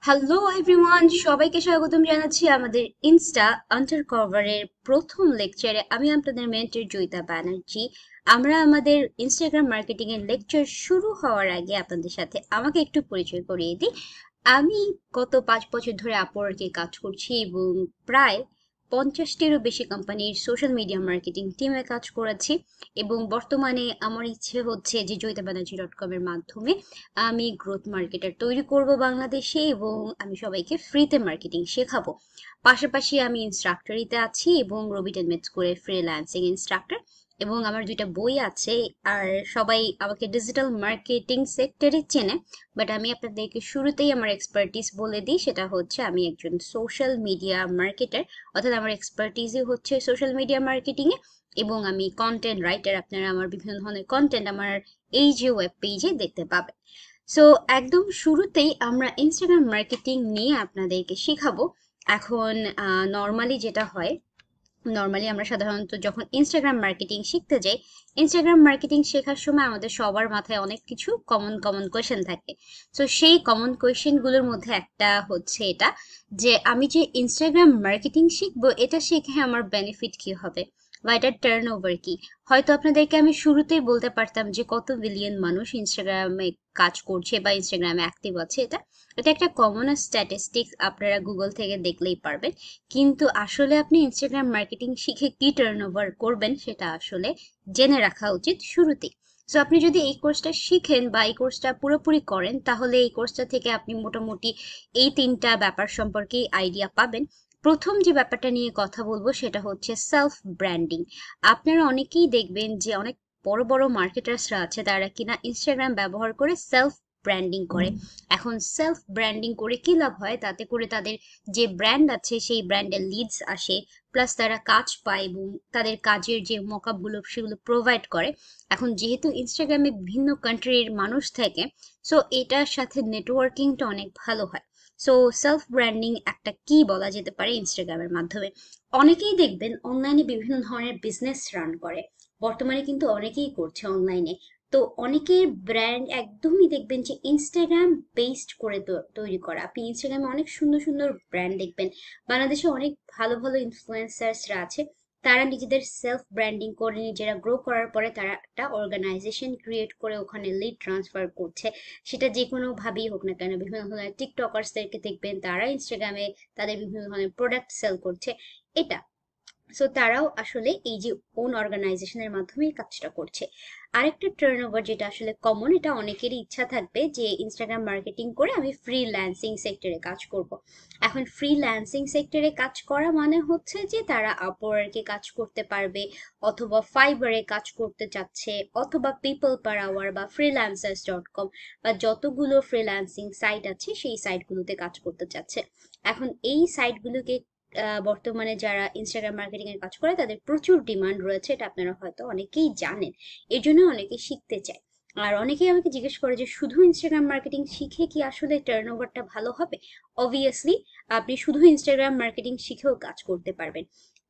Hello everyone, সবাইকে স্বাগতম জানাচ্ছি আমাদের ইনস্টা আন্ডারকভারের প্রথম লেকচারে। আমি আপনাদের মেন্টর জয়িতা ব্যানার্জি। আমরা আমাদের ইনস্টাগ্রাম মার্কেটিং এর লেকচার শুরু হওয়ার আগে আপনাদের সাথে আমাকে একটু পরিচয় করিয়ে দিই। আমি গত 5 বছর ধরে আপওয়ার্কে কাজ করছি এবং প্রায় 50টিরও বেশি কোম্পানির সোশ্যাল মিডিয়া মার্কেটিং টিমে কাজ করেছি। এবং বর্তমানে আমার ইচ্ছে হচ্ছে যে joyetabanerjee.com এর মাধ্যমে আমি গ্রোথ মার্কেটার তৈরি করব বাংলাদেশে এবং আমি সবাইকে ফ্রিতে মার্কেটিং শেখাবো। পাশাপাশি আমি ইনস্ট্রাক্টরিতে আছি এবং রবি টেলমেট স্কুলের ফ্রিল্যান্সিং ইনস্ট্রাক্টর, এবং আমার 2টা বই আছে। আর সবাই আমাকে ডিজিটাল মার্কেটিং সেক্টরে চেনে, বাট আমি আপনাদেরকে শুরুতেই আমার এক্সপার্টিস বলে দিই, সেটা হচ্ছে আমি একজন সোশ্যাল মিডিয়া মার্কেটার, অর্থাৎ আমার এক্সপার্টিসই হচ্ছে সোশ্যাল মিডিয়া মার্কেটিংয়ে। এবং আমি কন্টেন্ট রাইটার, আপনারা আমার বিভিন্ন ধরনের কন্টেন্ট আমার এই যে ওয়েব পেজে দেখতে পাবেন। সো একদম শুরুতেই আমরা ইনস্টাগ্রাম মার্কেটিং নিয়ে আপনাদেরকে শেখাবো। এখন নর্মালি যেটা হয়, নর্মালি আমরা সাধারণত যখন ইনস্টাগ্রাম মার্কেটিং শিখতে যাই, ইনস্টাগ্রাম মার্কেটিং শেখার সময় আমাদের সবার মাথায় অনেক কিছু কমন কমন কোয়েশ্চেন থাকে। সো সেই কমন কোয়েশ্চেনগুলোর মধ্যে একটা হচ্ছে এটা, যে আমি যে ইনস্টাগ্রাম মার্কেটিং শিখবো, এটা শিখে আমার বেনিফিট কি হবে বা এটার টার্ন ওভার কি। হয়তো আপনাদেরকে আমি শুরুতেই বলতে পারতাম যে কত বিলিয়ন মানুষ ইনস্টাগ্রামে কাজ করছে বা ইনস্টাগ্রামে অ্যাক্টিভ আছে, এটা এটা একটা কমন স্ট্যাটিস্টিক্স, আপনারা গুগল থেকে দেখলেই পারবেন। কিন্তু আসলে আপনি ইনস্টাগ্রাম মার্কেটিং শিখে কি টার্ন ওভার করবেন সেটা আসলে জেনে রাখা উচিত শুরুতেই। সো আপনি যদি এই কোর্সটা শিখেন বা এই কোর্সটা পুরোপুরি করেন, তাহলে এই কোর্সটা থেকে আপনি মোটামুটি এই 3টা ব্যাপার সম্পর্কে আইডিয়া পাবেন। প্রথম যে ব্যাপারটা নিয়ে কথা বলবো সেটা হচ্ছে সেলফ ব্র্যান্ডিং। আপনারা অনেকেই দেখবেন যে অনেক বড় বড় মার্কেটার্সরা আছে, তারা কিনা ইনস্টাগ্রাম ব্যবহার করে সেলফ ব্র্যান্ডিং করে। এখন সেলফ ব্র্যান্ডিং করে কি লাভ হয়? তাতে করে তাদের যে ব্র্যান্ড আছে সেই ব্র্যান্ডের লিডস আসে, প্লাস তারা কাজ পায় এবং তাদের কাজের যে মকআপ গুলো সেগুলো প্রোভাইড করে। এখন যেহেতু ইনস্টাগ্রামে বিভিন্ন কান্ট্রির মানুষ থাকে, সো এটার সাথে নেটওয়ার্কিংটা অনেক ভালো হয়। সো সেলফ ব্র্যান্ডিং একটা কি বলা যেতে পারে ইনস্টাগ্রামের মাধ্যমে। অনেকেই দেখবেন অনলাইনে বিভিন্ন ধরনের বিজনেস রান করে, বর্তমানে কিন্তু অনেকেই করছে অনলাইনে। তো অনেকের ব্র্যান্ড একদমই দেখবেন যে ইনস্টাগ্রাম বেসড করে তৈরি করা। আপনি ইনস্টাগ্রামে অনেক সুন্দর সুন্দর ব্র্যান্ড দেখবেন। বাংলাদেশে অনেক ভালো ভালো ইনফ্লুয়েন্সার্সরা আছে, তারা নিজেদের সেলফ ব্র্যান্ডিং করে নিজেরা গ্রো করার পরে তারা একটা অর্গানাইজেশন ক্রিয়েট করে ওখানে লিড ট্রান্সফার করছে। সেটা যে কোনো ভাবেই হোক না কেন, বিভিন্ন ধরনের টিকটকার্সদেরকে দেখবেন তারা ইনস্টাগ্রামে তাদের বিভিন্ন ধরনের প্রোডাক্ট সেল করছে। এটা, সো তারাও আসলে এই যে ওন অর্গানাইজেশনের মাধ্যমে এই কাজটা করছে। আরেকটা টার্ন ওভার যেটা আসলে কমন, এটা অনেকেরই ইচ্ছা থাকবে যে ইনস্টাগ্রাম মার্কেটিং করে আমি ফ্রিল্যান্সিং সেক্টরে কাজ করব। এখন ফ্রিল্যান্সিং সেক্টরে কাজ করা মানে হচ্ছে যে তারা আপওয়ার্কে কাজ করতে পারবে, অথবা ফাইবারে কাজ করতে চাচ্ছে, অথবা পিপল পার আওয়ার বা freelancers.com বা যতগুলো ফ্রিল্যান্সিং সাইট আছে সেই সাইটগুলোতে কাজ করতে চাচ্ছে। এখন এই সাইটগুলোকে বর্তমানে যারা ইনস্টাগ্রাম মার্কেটিং এর কাজ করে তাদের প্রচুর ডিমান্ড রয়েছে, এটা আপনারা হয়তো অনেকেই জানেন। এর জন্য অনেকেই শিখতে চায়। আর অনেকেই আমাকে জিজ্ঞেস করে যে শুধু ইনস্টাগ্রাম মার্কেটিং শিখে কি আসলে টার্ন ওভারটা ভালো হবে? অবভিয়াসলি আপনি শুধু ইনস্টাগ্রাম মার্কেটিং শিখেও কাজ করতে পারবেন।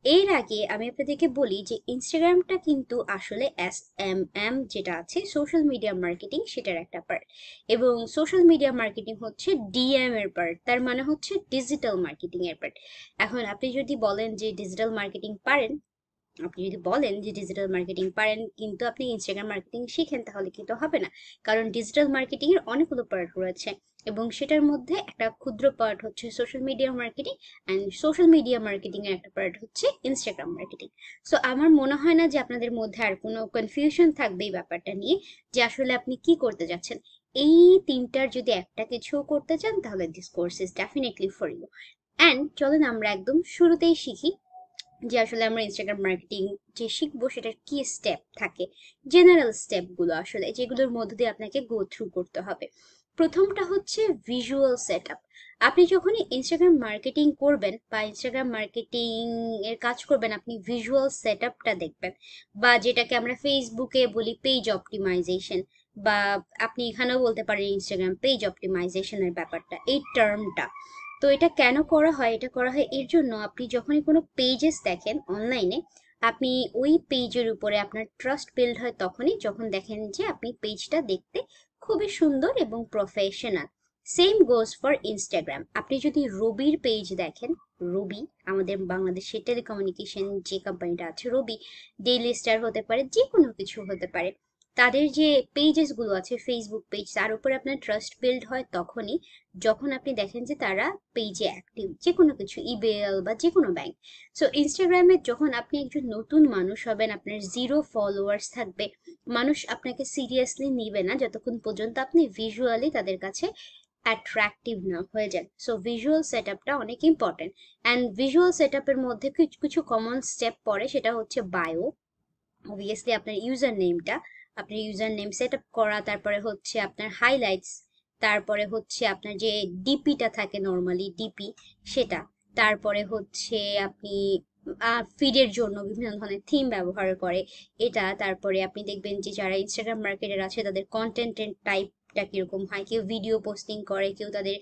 এর আগে আমি আপনাদেরকে বলি যে ইনস্টাগ্রামটা কিন্তু আসলে SMM যেটা আছে সোশ্যাল মিডিয়া মার্কেটিং, সেটার একটা পার্ট, এবং সোশ্যাল মিডিয়া মার্কেটিং হচ্ছে DM এর পার্ট, তার মানে হচ্ছে ডিজিটাল মার্কেটিং এর পার্ট। এখন আপনি যদি বলেন যে ডিজিটাল মার্কেটিং পারেন, আপনি যদি বলেন যে ডিজিটাল মার্কেটিং পারেন কিন্তু আপনি ইনস্টাগ্রাম মার্কেটিং শিখেন, তাহলে কিন্তু হবে না। কারণ ডিজিটাল মার্কেটিং এর অনেকগুলো পার্ট রয়েছে এবং সেটার মধ্যে একটা ক্ষুদ্র পার্ট হচ্ছে social media marketing, and social media marketing এর একটা পার্ট হচ্ছে ইনস্টাগ্রাম মার্কেটিং। সো আমার মনে হয় না যে আপনাদের মধ্যে আর কোনো কনফিউশন থাকবে এই ব্যাপারটা নিয়ে, যে আসলে আপনি কি করতে যাচ্ছেন। এই 3টার যদি একটা কিছু করতে চান তাহলে this course is definitely for you. And চলেন আমরা একদম শুরুতেই শিখি যে আসলে আমরা ইনস্টাগ্রাম মার্কেটিং যে শিখবো সেটার কি স্টেপ থাকে, জেনারেল স্টেপগুলো আসলে যেগুলোর মধ্য দিয়ে আপনাকে গো থ্রু করতে হবে। প্রথমটা হচ্ছে ভিজুয়াল সেটআপ। আপনি যখনই ইনস্টাগ্রাম মার্কেটিং করবেন বা ইনস্টাগ্রাম মার্কেটিং এর কাজ করবেন, আপনি ভিজুয়াল সেটআপটা দেখবেন, বা যেটাকে আমরা ফেসবুকে বলি পেজ অপটিমাইজেশন, বা আপনি এখানেও বলতে পারেন ইনস্টাগ্রাম পেজ অপটিমাইজেশনের ব্যাপারটা, এই টার্মটা। তো এটা কেন করা হয়? এটা করা হয় এর জন্য, আপনি যখনই কোনো পেজেস দেখেন অনলাইনে, আপনি ওই পেজের উপরে আপনার ট্রাস্ট বিল্ড হয় তখনই যখন দেখেন যে আপনি পেজটা দেখতে খুবই সুন্দর এবং professional. Same goes for Instagram. আপনি যদি রবির পেজ দেখেন, রবি আমাদের বাংলাদেশের টেলিকমিউনিকেশন যে কোম্পানিটা আছে, রবি ডেইলি স্টার হতে পারে, যে কোনো কিছু হতে পারে, তাদের যে পেজেস গুলো আছে ফেসবুক পেজ, তার উপরে আপনার ট্রাস্ট বিল্ড হয় তখনই যখন আপনি দেখেন যে তারা পেজে অ্যাক্টিভ, যে কোনো কিছু ইবেল বা যে কোনো ব্যাংক। সো ইনস্টাগ্রামে যখন আপনি একজন নতুন মানুষ হবেন, আপনার জিরো ফলোয়ার্স থাকবে, মানুষ আপনাকে সিরিয়াসলি নিবে না যতক্ষণ পর্যন্ত আপনি ভিজুয়ালি তাদের কাছে অ্যাট্রাকটিভ না হয়ে যান। সো ভিজুয়াল সেট আপটা অনেক ইম্পর্টেন্ট। অ্যান্ড ভিজুয়াল সেট আপের মধ্যে কিছু কিছু কমন স্টেপ পড়ে, সেটা হচ্ছে বায়ো, অবভিয়াসলি আপনার ইউজার নেমটা, আপনার ইউজার নেম সেট আপ করা, তারপরে হচ্ছে আপনার হাইলাইটস, তারপরে হচ্ছে আপনার যে ডিপিটা থাকে নর্মালি ডিপি সেটা, তারপরে হচ্ছে আপনি ফিডের জন্য বিভিন্ন ধরনের থিম ব্যবহার করে এটা, তারপরে আপনি দেখবেন যে যারা ইনস্টাগ্রাম মার্কেটার আছে তাদের কন্টেন্টের টাইপটা কিরকম হয়, কেউ ভিডিও পোস্টিং করে, কেউ তাদের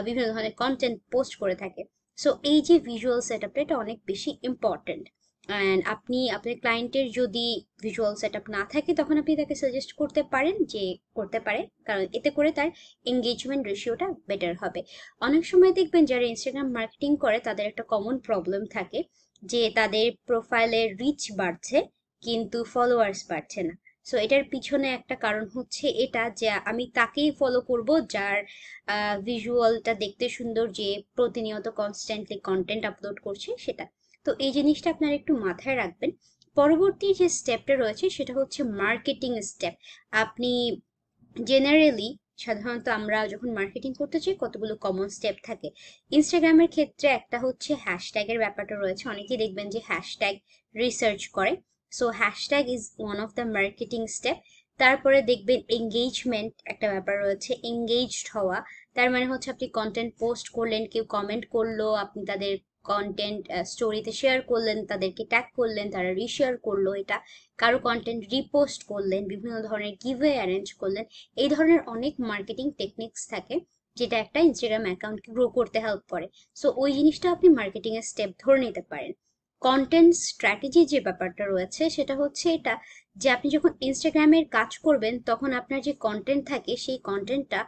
বিভিন্ন ধরনের কন্টেন্ট পোস্ট করে থাকে। সো এই যে ভিজুয়াল সেট আপটা, এটা অনেক বেশি ইম্পর্টেন্ট। অ্যান্ড আপনি আপনার ক্লায়েন্টের যদি ভিজুয়াল সেট আপ না থাকে তখন আপনি তাকে সাজেস্ট করতে পারেন যে করতে পারে, কারণ এতে করে তার এঙ্গেজমেন্ট রেশিওটা বেটার হবে। অনেক সময় দেখবেন যারা ইনস্টাগ্রাম মার্কেটিং করে তাদের একটা কমন প্রবলেম থাকে যে তাদের প্রোফাইলের রিচ বাড়ছে কিন্তু ফলোয়ার্স বাড়ছে না। সো এটার পিছনে একটা কারণ হচ্ছে এটা যে আমি তাকেই ফলো করব যার ভিজুয়ালটা দেখতে সুন্দর, যে প্রতিনিয়ত কনস্ট্যান্টলি কন্টেন্ট আপলোড করছে সেটা। তো এই জিনিসটা আপনারা একটু মাথায় রাখবেন। পরবর্তী যে স্টেপটা রয়েছে সেটা হচ্ছে মার্কেটিং স্টেপ। আপনি জেনারেলি, সাধারণত আমরা যখন মার্কেটিং করতে চাই কতগুলো কমন স্টেপ থাকে। ইনস্টাগ্রামের ক্ষেত্রে একটা হচ্ছে হ্যাশট্যাগের ব্যাপারটা রয়েছে, অনেকেই দেখবেন যে হ্যাশট্যাগ রিসার্চ করে। So hashtag is one of the marketing step. তারপরে দেখবেন এঙ্গেজমেন্ট একটা ব্যাপার রয়েছে, এঙ্গেজড হওয়া। তার মানে হচ্ছে আপনি কন্টেন্ট পোস্ট করলেন, কেউ কমেন্ট করলো, আপনি তাদের কন্টেন্ট স্টোরিতে শেয়ার করলেন, তাদেরকে ট্যাগ করলেন, তারা রিশেয়ার করলো এটা, কারো কন্টেন্ট রিপোস্ট করলেন, বিভিন্ন ধরনের গিভওয়ে অ্যারেঞ্জ করলেন। এই ধরনের অনেক মার্কেটিং টেকনিক্স থাকে যেটা একটা ইনস্টাগ্রাম অ্যাকাউন্টকে গ্রো করতে হেল্প করে। সো ওই জিনিসটা আপনি মার্কেটিং এর স্টেপ ধরে নিতে পারেন। কন্টেন্ট স্ট্র্যাটেজি যে ব্যাপারটা রয়েছে সেটা হচ্ছে এটা, যে আপনি যখন ইনস্টাগ্রামের কাজ করবেন তখন আপনার যে কন্টেন্ট থাকে সেই কন্টেন্টটা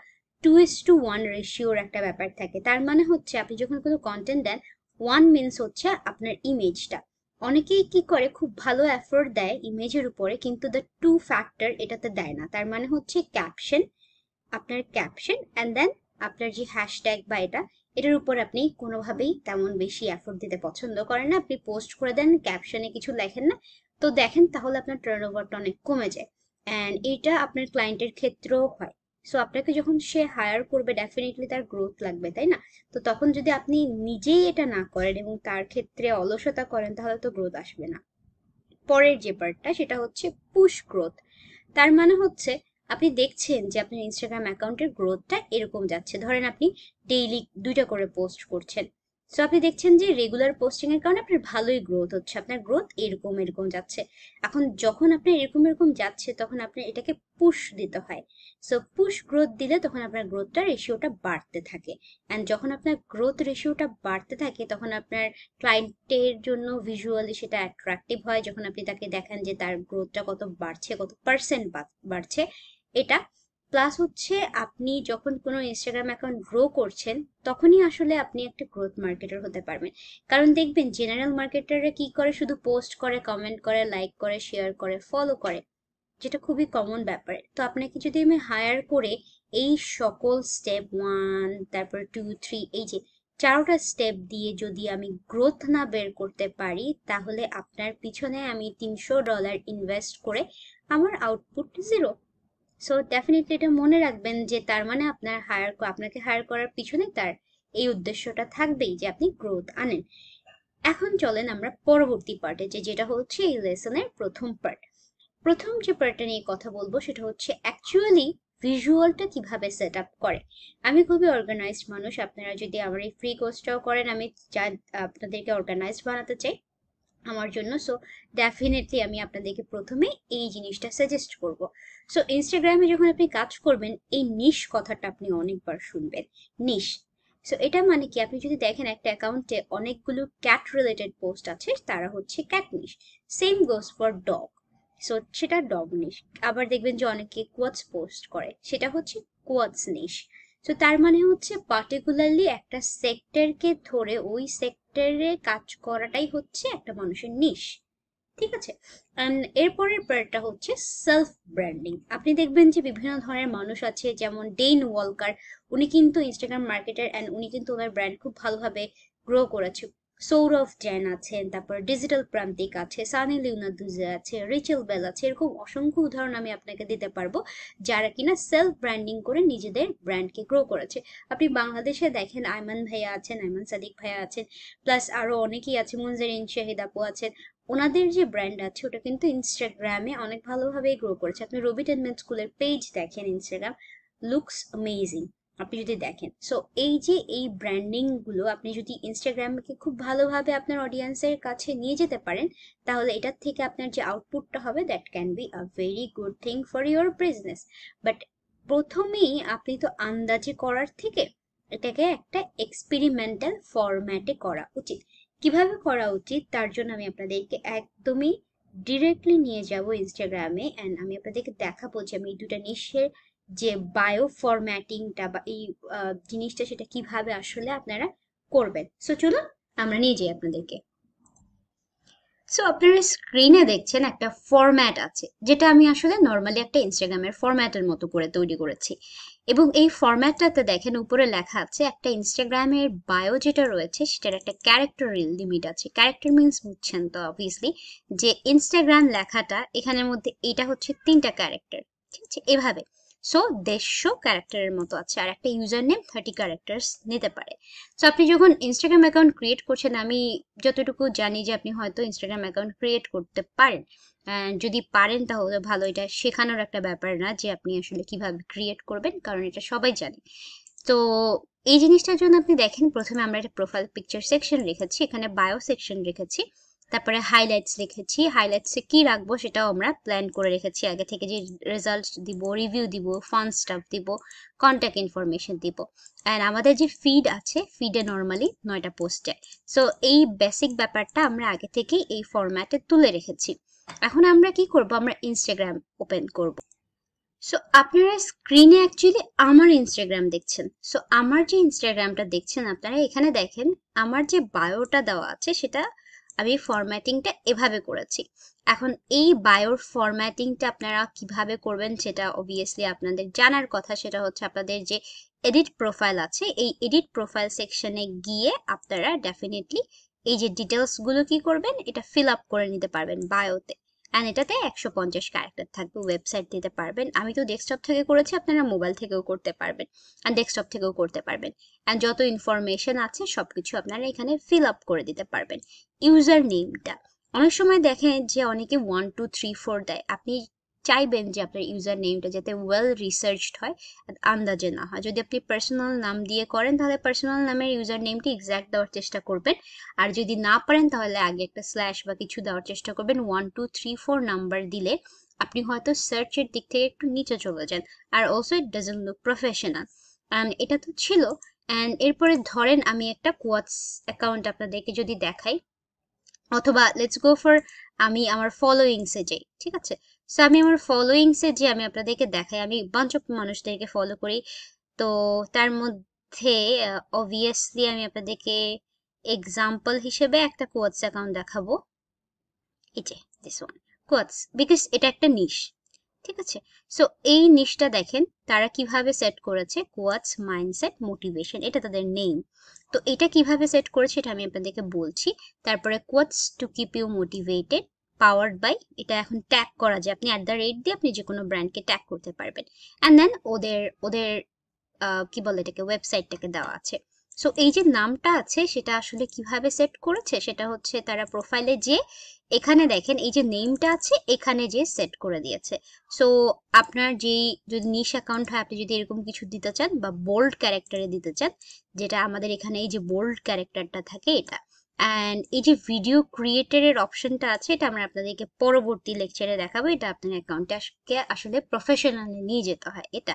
2:1 রেশিওর একটা ব্যাপার থাকে। তার মানে হচ্ছে আপনি যখন কোনো কন্টেন্ট দেন, 1 মিনস হচ্ছে আপনার ইমেজটা। অনেকেই কি করে, খুব ভালো এফোর্ট দেয় ইমেজের উপরে কিন্তু দ্য 2 ফ্যাক্টর এটাতে দেয় না। তার মানে হচ্ছে ক্যাপশন, আপনার ক্যাপশন অ্যান্ড দেন আপনার যে হ্যাশট্যাগ বা এটার উপর আপনি কোনোভাবেই তেমন বেশি এফোর্ট দিতে পছন্দ করেন না। আপনি পোস্ট করে দেন, ক্যাপশনে কিছু লেখেন না। তো দেখেন তাহলে আপনার টার্নওভারটা অনেক কমে যায়। অ্যান্ড এটা আপনার ক্লায়েন্টের ক্ষেত্রেও হয়। সো আপনাকে যখন সে হায়ার করবে ডেফিনেটলি তার গ্রোথ লাগবে, তাই না? তো তখন যদি আপনি নিজেই এটা না করেন এবং তার ক্ষেত্রে অলসতা করেন তাহলে তো গ্রোথ আসবে না। পরের যে পার্টটা সেটা হচ্ছে পুশ গ্রোথ। তার মানে হচ্ছে আপনি দেখছেন যে আপনার ইনস্টাগ্রাম অ্যাকাউন্টের গ্রোথটা এরকম যাচ্ছে, ধরেন আপনি ডেইলি 2টা করে পোস্ট করছেন। সো আপনি দেখছেন যে রেগুলার পোস্টিং এর কারণে আপনার ভালোই গ্রোথ হচ্ছে, আপনার গ্রোথ এরকম এরকম যাচ্ছে। এখন যখন আপনার এরকম এরকম যাচ্ছে তখন আপনার এটাকে পুশ দিতে হয়। সো পুশ গ্রোথ দিলে তখন আপনার গ্রোথটা রেশিওটা বাড়তে থাকে। অ্যান্ড যখন আপনার গ্রোথ রেশিওটা বাড়তে থাকে তখন আপনার ক্লায়েন্টের জন্য ভিজুয়ালি সেটা অ্যাট্রাকটিভ হয়, যখন আপনি তাকে দেখেন যে তার গ্রোথটা কত বাড়ছে, কত পার্সেন্ট বাড়ছে এটা। প্লাস হচ্ছে আপনি যখন কোনো ইনস্টাগ্রাম অ্যাকাউন্ট গ্রো করছেন তখনই আসলে আপনি একটা গ্রোথ মার্কেটার হতে পারবেন। কারণ দেখবেন জেনারেল মার্কেটাররা কি করে, শুধু পোস্ট করে, কমেন্ট করে, লাইক করে, শেয়ার করে, ফলো করে, যেটা খুবই কমন ব্যাপার। তো আপনাকে যদি আমি হায়ার করে এই সকল স্টেপ 1, তারপর 2, 3, এই যে 4টা স্টেপ দিয়ে যদি আমি গ্রোথ না বের করতে পারি তাহলে আপনার পিছনে আমি $300 ইনভেস্ট করে আমার আউটপুট জিরো। সো ডেফিনেটলি এটা মনে রাখবেন যে তার মানে আপনাকে হায়ার করার পিছনে তার এই উদ্দেশ্যটা থাকবেই যে আপনি গ্রোথ আনেন। এখন চলেন আমরা পরবর্তী পার্টে, যেটা হচ্ছে এই লেসনের প্রথম পার্ট। প্রথম যে পার্টটা নিয়ে কথা বলবো সেটা হচ্ছে অ্যাকচুয়ালি ভিজুয়ালটা কিভাবে সেট আপ করে। আমি খুবই অর্গানাইজড মানুষ, আপনারা যদি আমার এই ফ্রি কোর্সটাও করেন আমি আপনাদেরকে অর্গানাইজড বানাতে চাই আমার জন্য। সো ডেফিনেটলি আমি আপনাদেরকে প্রথমে এই জিনিসটা সাজেস্ট করব। সো ইনস্টাগ্রামে যখন আপনি কাজ করবেন এই নিশ কথাটা আপনি অনেকবার শুনবেন, নিশ। সো এটা মানে কি, আপনি যদি দেখেন একটা অ্যাকাউন্টে অনেকগুলো ক্যাট রিলেটেড পোস্ট আছে, তারা হচ্ছে cat niche. Same goes for dog, so সেটা ডগ নিশ। আবার দেখবেন যে অনেকে কোয়াটস পোস্ট করে, সেটা হচ্ছে কোয়াটস নিশ। সো তার মানে হচ্ছে পার্টিকুলারলি একটা সেক্টরকে ধরে ওই সেক্টরে কাজ করাটাই হচ্ছে একটা মানুষের নিশ, ঠিক আছে। এন্ড এরপরের পার্টটা হচ্ছে সেলফ ব্র্যান্ডিং। আপনি দেখবেন যে বিভিন্ন ধরনের মানুষ আছে, যেমন ডেইন ওয়ালকার, উনি কিন্তু ইনস্টাগ্রাম মার্কেটার এন্ড উনি কিন্তু ওনার ব্র্যান্ড খুব ভালোভাবে গ্রো করেছে। সৌরভ জৈন আছেন, তারপর ডিজিটাল প্রান্তিক আছে, সানি লিওনা দুজে আছে, রিচেল বেল আছে, এরকম অসংখ্য উদাহরণ আমি আপনাকে দিতে পারবো যারা কিনা সেলফ ব্র্যান্ডিং করে নিজেদের ব্র্যান্ডকে গ্রো করেছে। আপনি বাংলাদেশে দেখেন আইমান ভাইয়া আছেন, আইমান সাদিক ভাইয়া আছেন, প্লাস আরো অনেকেই আছে, মুনজারিন শাহিদ আপু আছেন। ওনাদের যে ব্র্যান্ড আছে ওটা কিন্তু ইনস্টাগ্রামে অনেক ভালোভাবে গ্রো করেছে। আপনি রবি টেনমেন্ট স্কুলের পেজ দেখেন, ইনস্টাগ্রাম লুকস অ্যামেজিং আপনি যদি দেখেন। সো এই যে এই ব্র্যান্ডিং গুলো আপনি যদি ইনস্টাগ্রামকে খুব ভালোভাবে আপনার অডিয়েন্সের কাছে নিয়ে যেতে পারেন, তাহলে এটার থেকে আপনার যে আউটপুটটা হবে that can be a very good thing for your business. But প্রথমেই আপনি তো আন্দাজে করার থেকে এটাকে একটা এক্সপেরিমেন্টাল ফরম্যাটে করা উচিত। কিভাবে করা উচিত তার জন্য আমি আপনাদেরকে একদমই ডিরেক্টলি নিয়ে যাব ইনস্টাগ্রামে, অ্যান্ড আমি আপনাদেরকে দেখাবো যে আমি এই দুটা নিশের যে বায়ো ফরম্যাটিংটা বা এই জিনিসটা সেটা কিভাবে আসলে আপনারা করবেন। সো চলুন আমরা নিয়ে যাই আপনাদেরকে। সো আপনারা স্ক্রিনে দেখছেন একটা ফরম্যাট আছে, যেটা আমি আসলে নর্মালি একটা ইনস্টাগ্রামের ফরম্যাটের মতো করে তৈরি করেছি। এবং এই ফরম্যাটটাতে দেখেন উপরে লেখা আছে একটা ইনস্টাগ্রামের বায়ো যেটা রয়েছে সেটার একটা ক্যারেক্টার লিমিট আছে। ক্যারেক্টার মিনস বুঝছেন তো অবভিয়াসলি, যে ইনস্টাগ্রাম লেখাটা এখানের মধ্যে এটা হচ্ছে 3টা ক্যারেক্টার, ঠিক আছে এভাবে। সো 150 ক্যারেক্টারের মতো আছে, আর একটা ইউজার নেম 30 ক্যারেক্টার্স নিতে পারে। সো আপনি যখন ইনস্টাগ্রাম অ্যাকাউন্ট ক্রিয়েট করছেন, আমি যতটুকু জানি যে আপনি হয়তো ইনস্টাগ্রাম অ্যাকাউন্ট ক্রিয়েট করতে পারেন, যদি পারেন তাহলে ভালো। এটা শেখানোর একটা ব্যাপার না যে আপনি আসলে কিভাবে ক্রিয়েট করবেন, কারণ এটা সবাই জানে। তো এই জিনিসটার জন্য আপনি দেখেন প্রথমে আমরা একটা প্রোফাইল পিকচার সেকশন রেখেছি, এখানে বায়ো সেকশন রেখেছি, তারপরে হাইলাইটস লিখেছি। হাইলাইটসে কি রাখবো সেটাও আমরা প্ল্যান করে রেখেছি আগে থেকে, যে রেজাল্ট দিব, রিভিউ দিব, ফান স্টাফ দিব, কন্ট্যাক্ট ইনফরমেশন দিব। অ্যান্ড আমাদের যে ফিড আছে, ফিডে নর্মালি 9টা পোস্ট যায়। সো এই বেসিক ব্যাপারটা আমরা আগে থেকেই এই ফরম্যাটে তুলে রেখেছি। এখন আমরা কি করব, আমরা ইনস্টাগ্রাম ওপেন করব। সো আপনারা স্ক্রিনে অ্যাকচুয়ালি আমার ইনস্টাগ্রাম দেখছেন। সো আমার যে ইনস্টাগ্রামটা দেখছেন আপনারা, এখানে দেখেন আমার যে বায়োটা দেওয়া আছে সেটা আমি ফরম্যাটিংটা এভাবে করেছি। এখন এই বায়োর ফরম্যাটিংটা আপনারা কিভাবে করবেন সেটা অবভিয়াসলি আপনাদের জানার কথা। সেটা হচ্ছে আপনাদের যে এডিট প্রোফাইল আছে, এই এডিট প্রোফাইল সেকশনে গিয়ে আপনারা ডেফিনেটলি এই যে ডিটেলস গুলো কি করবেন, এটা ফিল আপ করে নিতে পারবেন বায়োতে। অ্যান্ড এটাতে 150 ক্যারেক্টার থাকবে, ওয়েবসাইট দিতে পারবেন। আমি তো ডেস্কটপ থেকে করেছি, আপনারা মোবাইল থেকেও করতে পারবেন, অ্যান্ড ডেস্কটপ থেকেও করতে পারবেন। অ্যান্ড যত ইনফরমেশন আছে সবকিছু আপনারা এখানে ফিল আপ করে দিতে পারবেন। ইউজার নেমটা অনেক সময় দেখেন যে অনেকে 1 2 3 4 দেয়, আপনি চাইবেন যে আপনার ইউজার নেমটা যাতে ওয়েল রিসার্চড হয়, আন্দাজে না হয়। যদি আপনি পার্সোনাল নাম দিয়ে করেন তাহলে পার্সোনাল নামের ইউজার নেমটি এক্সাক্ট দেওয়ার চেষ্টা করবেন, আর যদি না পারেন তাহলে আগে একটা স্ল্যাশ বা কিছু দেওয়ার চেষ্টা করবেন। 1 2 3 4 নাম্বার দিলে আপনি হয়তো সার্চের দিক থেকে একটু নিচে চলে যান, are also it doesn't look professional. And এটা তো ছিল। অ্যান্ড এরপরে ধরেন আমি একটা কোয়াটস অ্যাকাউন্ট আপনাদেরকে যদি দেখাই, অথবা লেটস গো ফর আমি আমার ফলোয়িংসে যাই, ঠিক আছে। সো আমি আমার ফলোয়িংসে যে আমি আপনাদেরকে দেখাই, আমি বাঞ্চ অফ মানুষদেরকে ফলো করি। তো তার মধ্যে অবভিয়াসলি আমি আপনাদেরকে এক্সাম্পল হিসেবে একটা কোয়াটস অ্যাকাউন্ট দেখাবো, এই যে দিস ওয়ান কোয়াটস, বিকজ এটা একটা নিশ, ঠিক আছে। সো এই নিশটা দেখেন তারা কিভাবে সেট করেছে, কোয়াটস মাইন্ডসেট মোটিভেশন, এটা তাদের নেম। তো এটা কিভাবে সেট করেছে এটা আমি আপনাদেরকে বলছি। তারপরে quotes to keep you motivated, powered by, এটা এখন ট্যাগ করা যায়, আপনি @ দিয়ে আপনি যে কোনো ব্র্যান্ডকে ট্যাগ করতে পারবেন। অ্যান্ড দেন ওদের ওদের কি বলে এটাকে, ওয়েবসাইটটাকে দেওয়া আছে। সো এই যে নামটা আছে সেটা আসলে কিভাবে সেট করেছে, সেটা হচ্ছে তারা প্রোফাইলে যে এখানে দেখেন এই যে নেমটা আছে এখানে যে সেট করে দিয়েছে। সো আপনার যেই যদি নিশ অ্যাকাউন্ট হয়, আপনি যদি এরকম কিছু দিতে চান বা বোল্ড ক্যারেক্টারে দিতে চান, যেটা আমাদের এখানে এই যে বোল্ড ক্যারেক্টারটা থাকে এটা। অ্যান্ড এই যে ভিডিও ক্রিয়েটরের অপশনটা আছে, এটা আমরা আপনাদেরকে পরবর্তী লেকচারে দেখাবো। এটা আপনার অ্যাকাউন্টে আসলে প্রফেশনালি নিয়ে যেতে হয় এটা।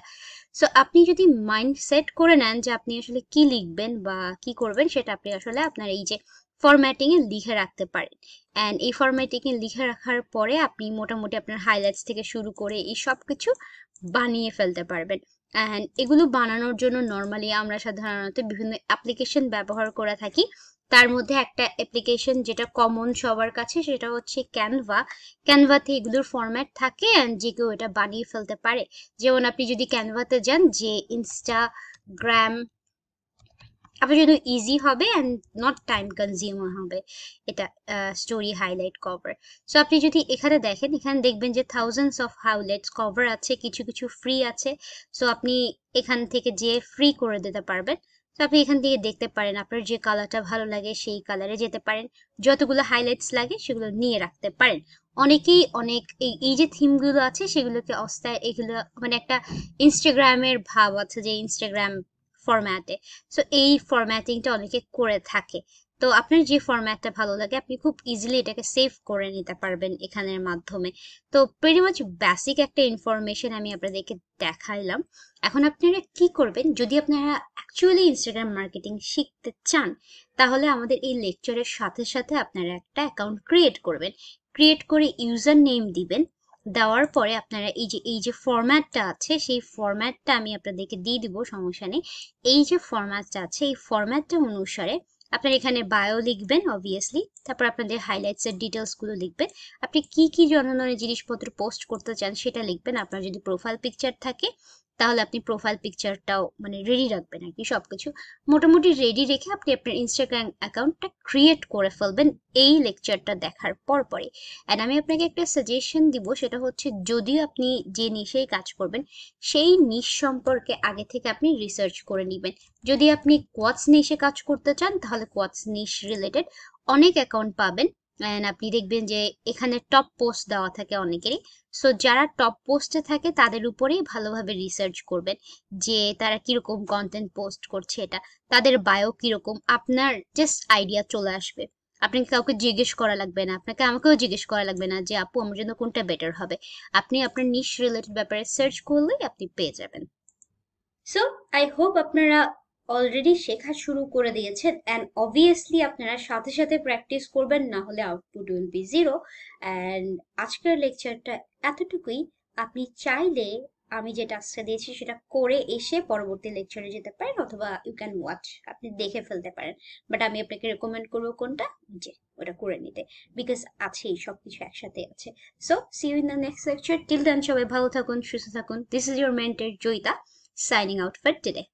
সো আপনি যদি মাইন্ড সেট করে নেন যে আপনি আসলে কি লিখবেন বা কি করবেন, সেটা আপনি আসলে আপনার এই যে ফরম্যাটিং এ লিখে রাখতে পারেন। অ্যান্ড এই ফরম্যাটিং এ লিখে রাখার পরে আপনি মোটামুটি আপনার হাইলাইটস থেকে শুরু করে এই সব কিছু বানিয়ে ফেলতে পারবেন। অ্যান্ড এগুলো বানানোর জন্য নর্মালি আমরা সাধারণত বিভিন্ন অ্যাপ্লিকেশন ব্যবহার করে থাকি। তার মধ্যে একটা অ্যাপ্লিকেশন যেটা কমন সবার কাছে সেটা হচ্ছে ক্যানভা। ক্যানভাতে এগুলোর ফরম্যাট থাকে অ্যান্ড যে কেউ এটা বানিয়ে ফেলতে পারে। যেমন আপনি যদি ক্যানভাতে যান যে ইনস্টাগ্রাম, আপনার জন্য ইজি হবে অ্যান্ড নট টাইম কনজিউমার হবে এটা স্টোরি হাইলাইট কভার। সো আপনি যদি এখানে দেখেন, এখানে দেখবেন যে থাউজেন্ডস অফ হাইলাইটস কভার আছে, কিছু কিছু ফ্রি আছে। সো আপনি এখান থেকে যে ফ্রি করে দিতে পারবেন। তো আপনি এখান থেকে দেখতে পারেন আপনার যে কালারটা ভালো লাগে সেই কালারে যেতে পারেন, যতগুলো হাইলাইটস লাগে সেগুলো নিয়ে রাখতে পারেন। অনেকেই অনেক এই যে থিমগুলো আছে সেগুলোকে অস্থায়, এগুলো মানে একটা ইনস্টাগ্রামের ভাব আছে যে ইনস্টাগ্রাম ফরম্যাটে। সো এই ফরম্যাটিংটা অনেকে করে থাকে। তো আপনার যে ফরম্যাটটা ভালো লাগে আপনি খুব ইজিলি এটাকে সেভ করে নিতে পারবেন এখানের মাধ্যমে। তো প্রিটি মাচ বেসিক একটা ইনফরমেশন আমি আপনাদেরকে দেখাইলাম। এখন আপনারা কি করবেন, যদি আপনারা অ্যাকচুয়ালি ইনস্টাগ্রাম মার্কেটিং শিখতে চান তাহলে আমাদের এই লেকচারের সাথে সাথে আপনারা একটা অ্যাকাউন্ট ক্রিয়েট করবেন। ক্রিয়েট করে ইউজার নেম দিবেন। দেওয়ার পরে আপনারা এই যে ফরম্যাটটা আছে সেই ফরম্যাটটা আমি আপনাদেরকে দিয়ে দিব, সমস্যা নেই। এই যে ফরম্যাটটা আছে এই ফরম্যাটটা অনুসারে আপনারা এখানে বায়ো লিখবেন অবভিয়াসলি, তারপর আপনাদের হাইলাইটস এর ডিটেলস গুলো লিখবেন। আপনি কি কি ধরনের জিনিসপত্র পোস্ট করতে চান সেটা লিখবেন। আপনার যদি প্রোফাইল পিকচার থাকে তাহলে আপনি প্রোফাইল পিকচারটাও মানে রেডি রাখবেন আর কি। সবকিছু মোটামুটি রেডি রেখে আপনি আপনার ইনস্টাগ্রাম অ্যাকাউন্টটা ক্রিয়েট করে ফেলবেন এই লেকচারটা দেখার পরে। অ্যান্ড আমি আপনাকে একটা সাজেশন দিব, সেটা হচ্ছে যদিও আপনি যে নিশেই কাজ করবেন সেই নিশ সম্পর্কে আগে থেকে আপনি রিসার্চ করে নেবেন। যদি আপনি কোয়াটস নিশে কাজ করতে চান তাহলে কোয়াটস নিশ রিলেটেড অনেক অ্যাকাউন্ট পাবেন। অ্যান্ড আপনি দেখবেন যে এখানে টপ পোস্ট দেওয়া থাকে অনেকেরই। সো যারা টপ পোস্টে থাকে তাদের উপরেই ভালোভাবে রিসার্চ করবেন যে তারা কিরকম কন্টেন্ট পোস্ট করছে, এটা তাদের বায়ো কিরকম, আপনার জাস্ট আইডিয়া চলে আসবে। আপনাকে কাউকে জিজ্ঞেস করা লাগবে না, আপনাকে আমাকেও জিজ্ঞেস করা লাগবে না যে আপু আমার জন্য কোনটা বেটার হবে। আপনি আপনার নিশ রিলেটেড ব্যাপারে সার্চ করলেই আপনি পেয়ে যাবেন। সো আই হোপ আপনারা অলরেডি শেখা শুরু করে দিয়েছেন অ্যান্ড অবভিয়াসলি আপনারা সাথে সাথে প্র্যাকটিস করবেন, না হলে output will be zero. And আজকের লেকচারটা এতটুকুই। আপনি চাইলে আমি যে টাস্কটা দিয়েছি সেটা করে এসে পরবর্তী লেকচারে যেতে পারেন, অথবা ইউ ক্যান ওয়াচ, আপনি দেখে ফেলতে পারেন। বাট আমি আপনাকে রেকমেন্ড করবো কোনটা, যে ওটা করে নিতে, বিকজ আছেই, সবকিছু একসাথে আছে। So see you in the next lecture. Till then সবাই ভালো থাকুন, সুস্থ থাকুন। This is your mentor Joyita, signing out for today.